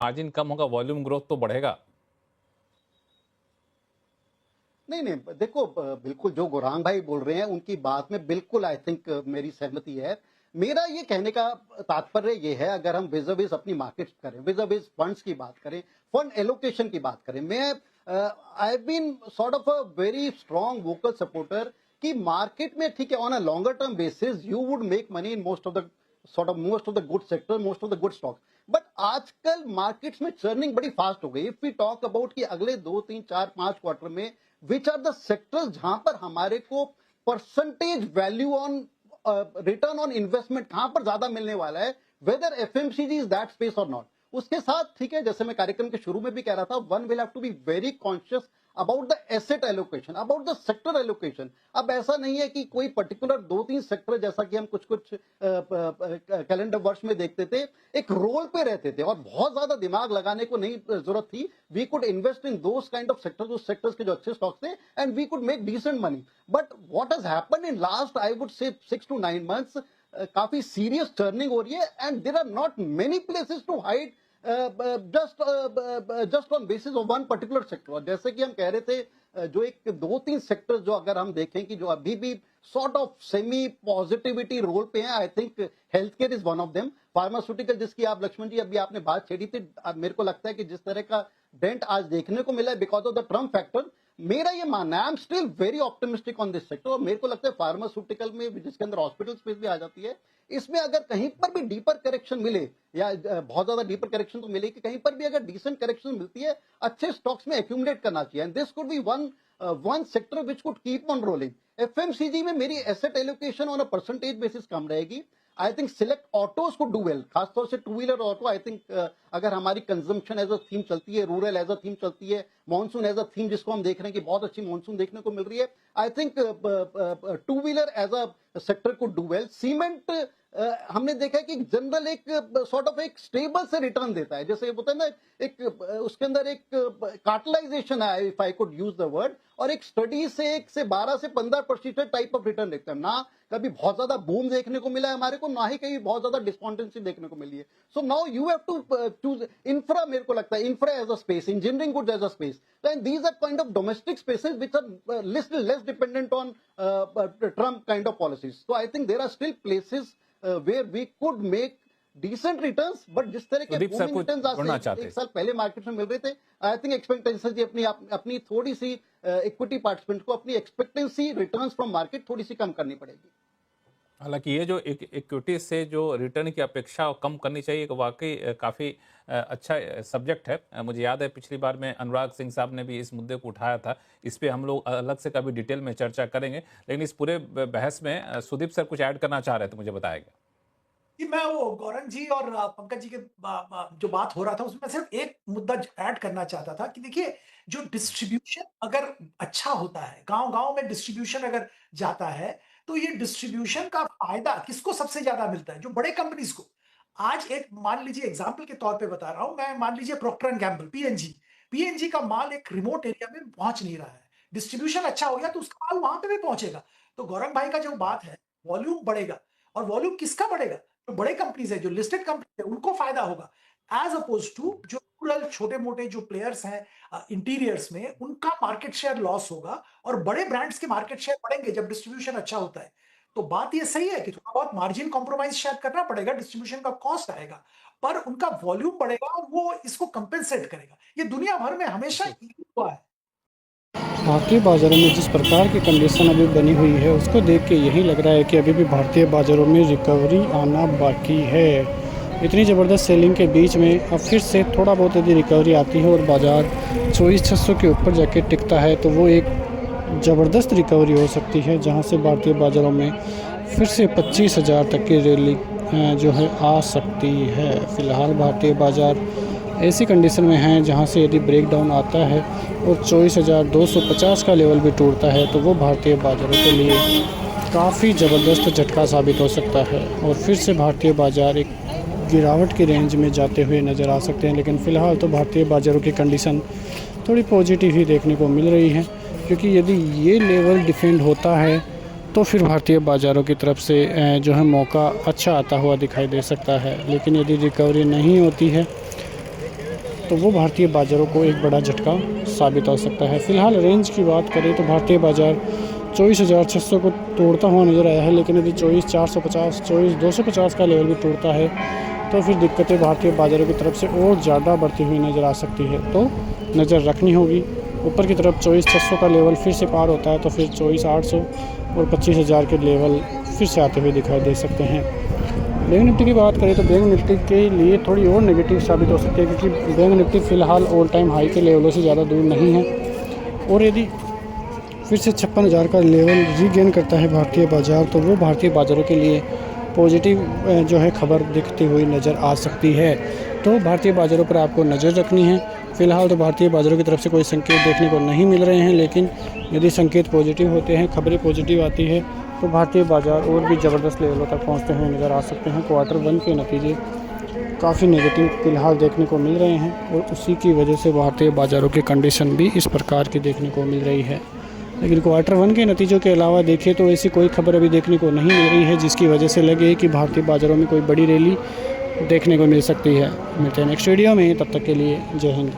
Margin कम होगा, volume growth तो बढ़ेगा। नहीं नहीं, देखो बिल्कुल जो गौरांग भाई बोल रहे हैं उनकी बात में बिल्कुल आई थिंक मेरी सहमति है। मेरा ये कहने का तात्पर्य ये है, अगर हम विज़ अपनी मार्केट्स करें, विज़ फंड्स की बात करें, फंड एलोकेशन की बात करें, मैं I have been sort of a very strong vocal supporter कि मार्केट में ठीक है, on a longer term basis you would make money in most of the good sector, most of the good stock. But आजकल markets में churning बड़ी fast हो गई। If we talk about कि अगले 2 3 4 5 क्वार्टर में विच आर द सेक्टर्स जहां पर हमारे को percentage value on return on investment कहां पर ज्यादा मिलने वाला है, whether FMCG is that space और नॉट। उसके साथ ठीक है, जैसे मैं कार्यक्रम के शुरू में भी कह रहा था, one will have to be very conscious about the asset allocation, about the sector allocation. अब ऐसा नहीं है कि कोई पर्टिकुलर 2 3 सेक्टर, जैसा कि हम कुछ कुछ कैलेंडर वर्ष में देखते थे, एक रोल पे रहते थे और बहुत ज्यादा दिमाग लगाने को नहीं जरूरत थी। We could invest in those kind of sectors, उस सेक्टर्स के जो अच्छे स्टॉक्स थे, and we could make decent money. But what has happened in last I would say 6 to 9 months, काफी सीरियस टर्निंग हो रही है, and there are not many places to hide just on basis of one particular sector. और जैसे कि हम कह रहे थे, जो एक 2 3 सेक्टर जो अगर हम देखें कि जो अभी भी sort of semi positivity role पे हैं, I think health care is one of them. Pharmaceutical, जिसकी आप लक्ष्मण जी अभी आपने बात छेड़ी थी, अब मेरे को लगता है कि जिस तरह का डेंट आज देखने को मिला है because of the Trump factor, मेरा ये मानना है, I am still very optimistic on this sector. और मेरे को लगता है फार्मास्यूटिकल में, जिसके अंदर हॉस्पिटल स्पेस भी आ जाती है, इसमें अगर कहीं पर भी डीपर करेक्शन मिले, या बहुत ज्यादा डीपर करेक्शन तो मिले, कि कहीं पर भी अगर डिसेंट करेक्शन मिलती है, अच्छे स्टॉक्स में एक्यूमुलेट करना चाहिए, and this could be one sector which could keep on rolling. FMCG में मेरी asset allocation on a percentage basis कम रहेगी। आई थिंक सिलेक्ट ऑटोज को डू वेल, खासतौर से 2 व्हीलर ऑटो। आई थिंक अगर हमारी कंजम्पशन एज अ थीम चलती है, रूरल एज अ थीम चलती है, मानसून एज अ थीम जिसको हम देख रहे हैं कि बहुत अच्छी मानसून देखने को मिल रही है, I think 2 wheeler as a sector को डू वेल। सीमेंट हमने देखा है कि जनरल एक सॉर्ट ऑफ एक स्टेबल से रिटर्न देता है, जैसे होता है ना, एक उसके अंदर एक कार्टलाइजेशन है, if I could use the word, और एक स्टडी से 1 से 12 से 15% टाइप ऑफ रिटर्न देखते हैं ना। कभी बहुत ज्यादा बूम देखने को मिला है हमारे को, ना ही कहीं बहुत ज्यादा डिस्कॉन्टेंसी देखने को मिली है। So now you have to choose infra. मेरे को लगता है infra as a space, engineering goods as a space, and these are kind of domestic spaces which are less dependent on Trump kind of policies. So I think there are still places where we could make decent returns, but जिस तरह के Sudeep sir booming कुछ returns आज जोड़ना से चाहते एक साल पहले मार्केट में मिल रहे थे, आई थिंक एक्सपेक्टेंसी अपनी थोड़ी सी इक्विटी पार्टिसिपेंट को अपनी एक्सपेक्टेंसी रिटर्न्स फ्रॉम मार्केट थोड़ी सी कम करनी पड़ेगी। हालांकि ये जो इक्विटी से जो रिटर्न की अपेक्षा कम करनी चाहिए, एक वाकई काफ़ी अच्छा सब्जेक्ट है। मुझे याद है पिछली बार में अनुराग सिंह साहब ने भी इस मुद्दे को उठाया था। इस पे हम लोग अलग से कभी डिटेल में चर्चा करेंगे, लेकिन इस पूरे बहस में सुदीप सर कुछ ऐड करना चाह रहे थे, मुझे बताएगा। कि मैं वो गौरंग जी और पंकज जी के जो बात हो रहा था उसमें सिर्फ एक मुद्दा ऐड करना चाहता था कि देखिए, जो डिस्ट्रीब्यूशन अगर अच्छा होता है, गांव-गांव में डिस्ट्रीब्यूशन अगर जाता है, तो ये डिस्ट्रीब्यूशन का फायदा किसको सबसे ज्यादा मिलता है? जो बड़े कंपनीज को। आज एक मान लीजिए एग्जांपल के तौर पे बता रहा हूं मैं, मान लीजिए proctor and Gamble, PNG. PNG का माल एक रिमोट एरिया में पहुंच नहीं रहा है। डिस्ट्रीब्यूशन अच्छा हो गया तो उसका माल वहां पे भी पहुंचेगा। तो गौरंग भाई का जो बात है, वॉल्यूम बढ़ेगा। और वॉल्यूम किसका बढ़ेगा? जो बड़े कंपनीज है, जो लिस्टेड कंपनी है, उनको फायदा होगा, एज अपोज टू जो रूरल छोटे मोटे जो प्लेयर्स हैं इंटीरियर्स में, उनका मार्केट शेयर लॉस होगा। और बड़े ब्रांड्स के मार्केट शेयर बढ़ेंगे जब डिस्ट्रीब्यूशन अच्छा होता है। तो बात ये सही है कि थोड़ा बहुत मार्जिन कॉम्प्रोमाइज शायद करना पड़ेगा, डिस्ट्रीब्यूशन का कॉस्ट आएगा, पर उनका वॉल्यूम बढ़ेगा और वो इसको कंपेंसेट करेगा। ये दुनिया भर में हमेशा हुआ है। भारतीय बाज़ारों में जिस प्रकार की कंडीशन अभी बनी हुई है, उसको देख के यही लग रहा है कि अभी भी भारतीय बाज़ारों में रिकवरी आना बाकी है। इतनी ज़बरदस्त सेलिंग के बीच में अब फिर से थोड़ा बहुत यदि रिकवरी आती है और बाज़ार 24,600 के ऊपर जाके टिकता है, तो वो एक ज़बरदस्त रिकवरी हो सकती है, जहां से भारतीय बाज़ारों में फिर से 25,000 तक की रैली जो है आ सकती है। फ़िलहाल भारतीय बाज़ार ऐसी कंडीशन में हैं जहां से यदि ब्रेक डाउन आता है और 24,250 का लेवल भी टूटता है, तो वो भारतीय बाज़ारों के लिए काफ़ी ज़बरदस्त झटका साबित हो सकता है और फिर से भारतीय बाज़ार एक गिरावट की रेंज में जाते हुए नज़र आ सकते हैं। लेकिन फ़िलहाल तो भारतीय बाज़ारों की कंडीशन थोड़ी पॉजिटिव ही देखने को मिल रही है, क्योंकि यदि ये लेवल डिफेंड होता है तो फिर भारतीय बाज़ारों की तरफ से जो है मौका अच्छा आता हुआ दिखाई दे सकता है। लेकिन यदि रिकवरी नहीं होती है तो वो भारतीय बाज़ारों को एक बड़ा झटका साबित हो सकता है। फ़िलहाल रेंज की बात करें तो भारतीय बाज़ार 24,600 को तोड़ता हुआ नज़र आया है, लेकिन यदि 24,450, 24,250 का लेवल भी तोड़ता है तो फिर दिक्कतें भारतीय बाज़ारों की तरफ से और ज़्यादा बढ़ती हुई नज़र आ सकती है, तो नज़र रखनी होगी। ऊपर की तरफ 24,600 का लेवल फिर से पार होता है तो फिर 24,800 और 25,000 के लेवल फिर से आते हुए दिखाई दे सकते हैं। बैंक निफ्टी की बात करें तो बैंक निफ्टी के लिए थोड़ी और नेगेटिव साबित हो सकती है, क्योंकि बैंक निफ्टी फ़िलहाल ऑल टाइम हाई के लेवलों से ज़्यादा दूर नहीं है, और यदि फिर से 56,000 का लेवल रीगेन करता है भारतीय बाज़ार तो वो भारतीय बाज़ारों के लिए पॉजिटिव जो है खबर दिखती हुई नज़र आ सकती है। तो भारतीय बाज़ारों पर आपको नज़र रखनी है। फ़िलहाल तो भारतीय बाज़ारों की तरफ से कोई संकेत देखने को नहीं मिल रहे हैं, लेकिन यदि संकेत पॉजिटिव होते हैं, खबरें पॉजिटिव आती है तो भारतीय बाज़ार और भी ज़बरदस्त लेवलों तक पहुँचते हुए नज़र आ सकते हैं। क्वार्टर 1 के नतीजे काफ़ी नेगेटिव फ़िलहाल देखने को मिल रहे हैं, और उसी की वजह से भारतीय बाज़ारों की कंडीशन भी इस प्रकार की देखने को मिल रही है। लेकिन क्वार्टर 1 के नतीजों के अलावा देखें तो ऐसी कोई खबर अभी देखने को नहीं मिल रही है जिसकी वजह से लगे कि भारतीय बाज़ारों में कोई बड़ी रैली देखने को मिल सकती है। मिलते हैं नेक्स्ट वीडियो में, तब तक के लिए जय हिंद।